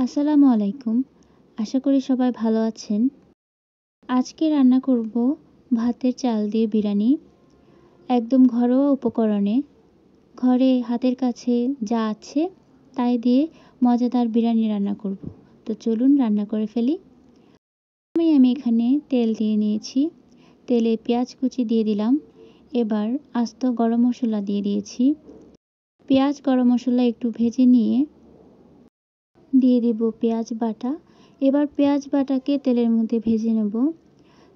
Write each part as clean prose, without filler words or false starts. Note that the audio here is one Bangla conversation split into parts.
আসসালামু আলাইকুম। আশা করি সবাই ভালো আছেন। আজকে রান্না করব ভাতের চাল দিয়ে বিরিয়ানি। একদম ঘরোয়া উপকরণে, ঘরে হাতের কাছে যা আছে তাই দিয়ে মজাদার বিরিয়ানি রান্না করব। তো চলুন রান্না করে ফেলি। আমি এখানে তেল দিয়ে নিয়েছি। তেলে পেঁয়াজ কুচি দিয়ে দিলাম। এবার আস্ত গরম মশলা দিয়ে দিয়েছি। পেঁয়াজ গরম মশলা একটু ভেজে নিয়ে দিয়ে দেব পেঁয়াজ বাটা। এবার পেঁয়াজ বাটাকে তেলের মধ্যে ভেজে নেব।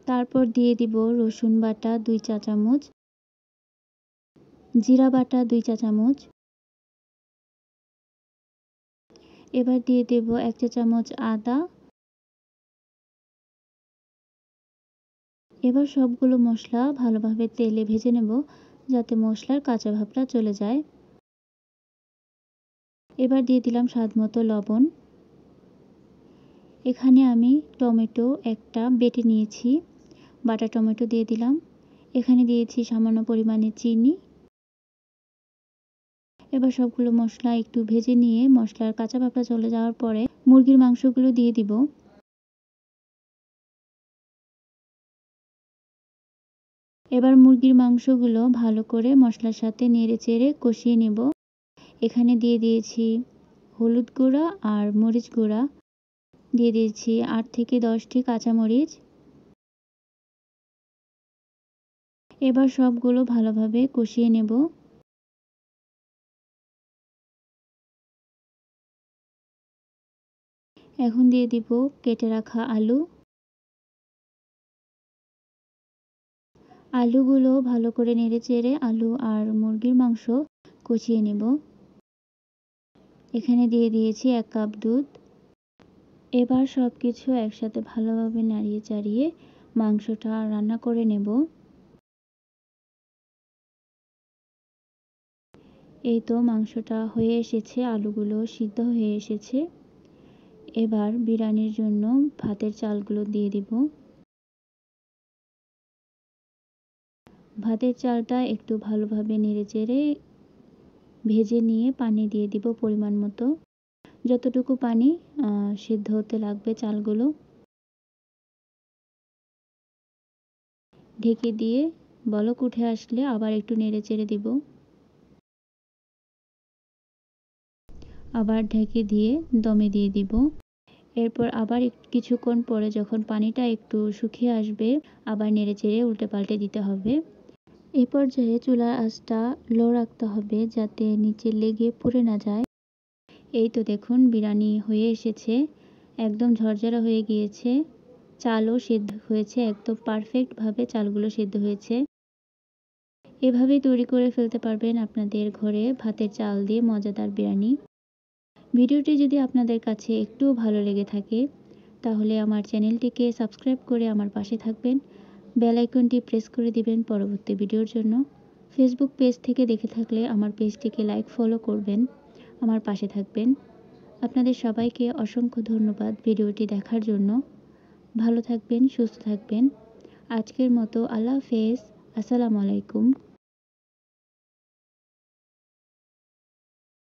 তারপর দিয়ে দিব রসুন বাটা 2 চা চামচ, জিরা বাটা 2 চা চামচ। এবার দিয়ে দেব 1 চা চামচ আদা। এবার সবগুলো মশলা ভালোভাবে তেলে ভেজে নেব যাতে মশলার কাঁচা ভাবটা চলে যায়। এবার দিয়ে দিলাম স্বাদমতো লবণ। এখানে আমি টমেটো একটা বেটে নিয়েছি, বাটা টমেটো দিয়ে দিলাম। এখানে দিয়েছি সামান্য পরিমাণে চিনি। এবার সবগুলো মশলা একটু ভেজে নিয়ে মশলার কাঁচা ভাবটা চলে যাওয়ার পরে মুরগির মাংসগুলো দিয়ে দিব। এবার মুরগির মাংসগুলো ভালো করে মশলার সাথে নেড়ে-চেড়ে কষিয়ে নেব। এখানে দিয়ে দিয়েছি হলুদ গুঁড়া আর মরিচ গুঁড়া, দিয়ে দিয়েছি 8 থেকে 10টি কাঁচামরিচ। এবার সবগুলো ভালোভাবে কষিয়ে নেব। এখন দিয়ে দিব কেটে রাখা আলু। আলুগুলো ভালো করে নেড়ে-চেড়ে আলু আর মুরগির মাংস কষিয়ে নেব। এখানে দিয়ে দিয়েছি 1 কাপ দুধ। এবার সবকিছু একসাথে ভালোভাবে নাড়িয়ে চাড়িয়ে মাংসটা রান্না করে নেব। এই তো মাংসটা হয়ে এসেছে, আলুগুলো সিদ্ধ হয়ে এসেছে। এবার বিরিয়ানির জন্য ভাতের চালগুলো দিয়ে দিব। ভাতের চালটা একটু ভালোভাবে নেড়েচেড়ে ভেজে নিয়ে পানি দিয়ে দিব পরিমাণ মতো, যতটুকু পানি সিদ্ধ হতে লাগবে চালগুলো। ঢেকে দিয়ে বলক উঠে আসলে আবার একটু নেড়েচেড়ে দিব। আবার ঢেকে দিয়ে দমে দিয়ে দিব। এরপর আবার কিছুক্ষণ পরে যখন পানিটা একটু শুকিয়ে আসবে আবার নেড়েচেড়ে উল্টে পাল্টে দিতে হবে। এই পর্যায়ে চুলার আঁচটা লো রাখতে হবে যাতে নিচে লেগে পুড়ে না যায়। এই তো দেখুন বিরিয়ানি হয়ে এসেছে, একদম ঝরঝরা হয়ে গিয়েছে। চালও সিদ্ধ হয়েছে, একদম পারফেক্টভাবে চালগুলো সিদ্ধ হয়েছে। এভাবেই তৈরি করে ফেলতে পারবেন আপনাদের ঘরে ভাতের চাল দিয়ে মজাদার বিরিয়ানি। ভিডিওটি যদি আপনাদের কাছে একটু ভালো লেগে থাকে তাহলে আমার চ্যানেলটিকে সাবস্ক্রাইব করে আমার পাশে থাকবেন। বেল আইকনটি প্রেস করে দিবেন পরবর্তী ভিডিওর জন্য। ফেসবুক পেজ থেকে দেখে থাকলে আমার পেজটিকে লাইক ফলো করবেন, আমার পাশে থাকবেন। আপনাদের সবাইকে অসংখ্য ধন্যবাদ ভিডিওটি দেখার জন্য। ভালো থাকবেন, সুস্থ থাকবেন। আজকের মতো আল্লাহ হাফেজ। আসসালামু আলাইকুম।